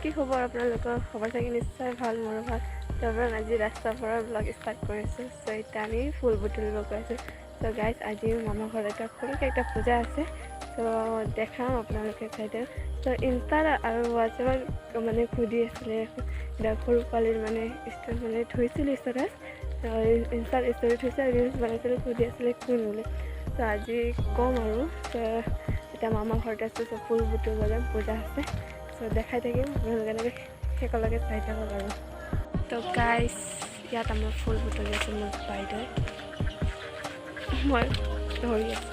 কি খবৰ আপোনালোকৰ? খবৰ চাগে নিশ্চয় ভাল, মোৰো ভাল। তাৰপৰা আজি ৰাস্তাৰ পৰা ব্লগ ষ্টাৰ্ট কৰিছোঁ। চ' এতিয়া আমি ফুল বুটলিব গৈ আছোঁ। চ' গাইজ আজি মামাৰ ঘৰত এটা সৰুকৈ একটা পূজা আছে। চ' দেখাম আপোনালোকে চাইডে। চ' ইনষ্টাত আৰু হোৱাটছএপত মানে সুধি আছিলে সৰু পোৱালীৰ মানে থৈছিলোঁ ষ্টেটাছ। ইনষ্টাত ষ্টৰি থৈছে, ৰিলচ বনাইছিলোঁ, সুধি আছিলে কোন বুলি। চ' আজি ক'ম আৰু এতিয়া মামাৰ ঘৰত আছোঁ। চ' ফুল বুটলিবলৈ পূজা আছে। চ' দেখাই থাকিম আপোনালোকে এনেকৈ শেষলৈকে চাই থাকক আৰু। তো গাইজ ইয়াত আমাৰ ফুল বুটলি আছে মোৰ বাইদেৱে, মই ধৰি আছোঁ।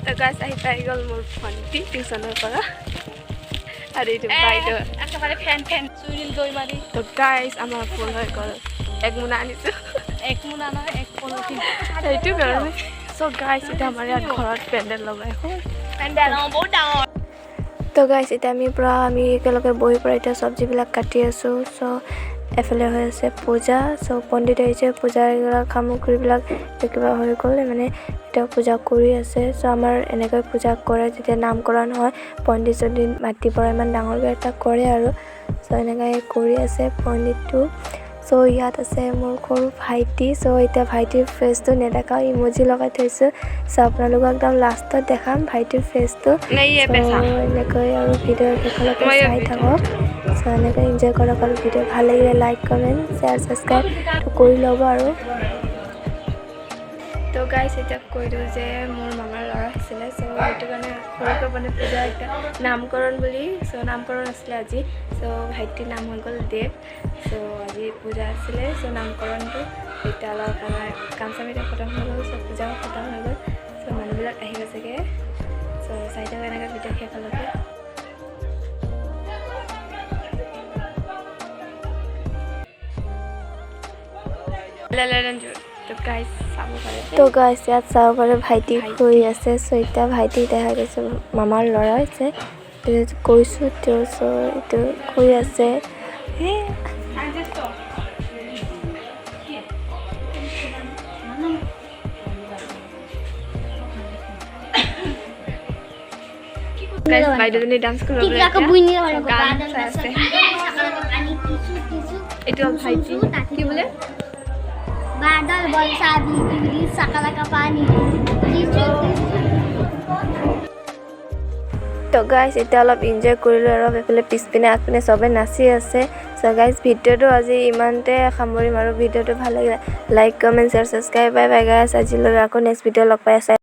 তো গাইজ আহি পাই গ'ল মোৰ ভণ্টি টিউশ্যনৰ পৰা, আৰু এইটো বাইদেউ একেবাৰে ফেন চুৰিল দৈ মাৰি। তো গাইজ আমাৰ ফুল হৈ গ'ল, এক মোনা আনিছোঁ, এক মোনা নহয় এক পলিথিন, সেইটো কাৰণে। চ' গাইজ এতিয়া আমাৰ ইয়াত ঘৰত পেণ্ডেল লগাই পেণ্ডেল বহুত ডাঙৰ। তো গাইজ এতিয়া আমি একেলগে বহি পৰা এতিয়া চব্জিবিলাক কাটি আছোঁ। চ' এফালে হৈ আছে পূজা। চ' পণ্ডিত আহিছে, পূজাৰ সামগ্ৰীবিলাক কিবা হৈ গ'ল, মানে এতিয়া পূজা কৰি আছে। চ' আমাৰ এনেকৈ পূজা কৰে যেতিয়া নামকৰণ হয়, পণ্ডিত যদি মাতি পৰা ইমান ডাঙৰকৈ এটা কৰে আৰু। চ' এনেকৈ কৰি আছে পণ্ডিতটো। চ' ইয়াত আছে মোৰ সৰু ভাইটি। চ' এতিয়া ভাইটিৰ ফেচটো নেদেখাওঁ, ইমজি লগাই থৈছোঁ। চ' আপোনালোকক একদম লাষ্টত দেখাম ভাইটিৰ ফেচটো। এনেকৈ আৰু ভিডিঅ' শেষলৈকে চাই থাকক। চ' এনেকৈ এনজয় কৰক আৰু ভিডিঅ' ভাল লাগিলে লাইক কমেণ্ট শ্বেয়াৰ ছাবস্ক্ৰাইব কৰি ল'ব আৰু। তো গাইজ এতিয়া কৈ দিওঁ যে মোৰ মামাৰ ল'ৰা আছিলে। চ' সেইটো কাৰণে সৰুকৈ মানে পূজা এটা নামকৰণ বুলি। চ' নামকৰণ আছিলে আজি। চ' ভাইটিৰ নাম হৈ গ'ল দেৱ। চ' আজি পূজা আছিলে। চ' নামকৰণটো এতিয়া অলপ আমাৰ কাম চাম এতিয়া খতম হৈ গ'ল। চ' পূজাও খতম হৈ গ'ল। চ' মানুহবিলাক আহি গৈছেগৈ। চ' চাই থাকক এনেকৈ ভিডিঅ' শেষলৈকে। তো গাইজ ইয়াত চাব পাৰে ভাইটি শুই আছে। চ' এতিয়া ভাইটি দেখা গৈছে মামাৰ ল'ৰা হৈছে কৈছোঁ তেওঁ। চ' এইটো শুই আছে। বাইদেউজনী ডান্স কৰিব এইটো ভাইটি কি বোলে বাদল বলসা বিলি সাকালাকা পানি। তো গাইজ এতিয়া অলপ এনজয় কৰিলোঁ আৰু এইফালে পিছপিনে আগপিনে চবে নাচি আছে। চ' গাইজ ভিডিঅ'টো আজি ইমানতে সামৰিম আৰু ভিডিঅ'টো ভাল লাগিলে like comment share subscribe bye bye guys. আজিলৈ আকৌ নেক্সট ভিডিঅ' লগ পাই আছে।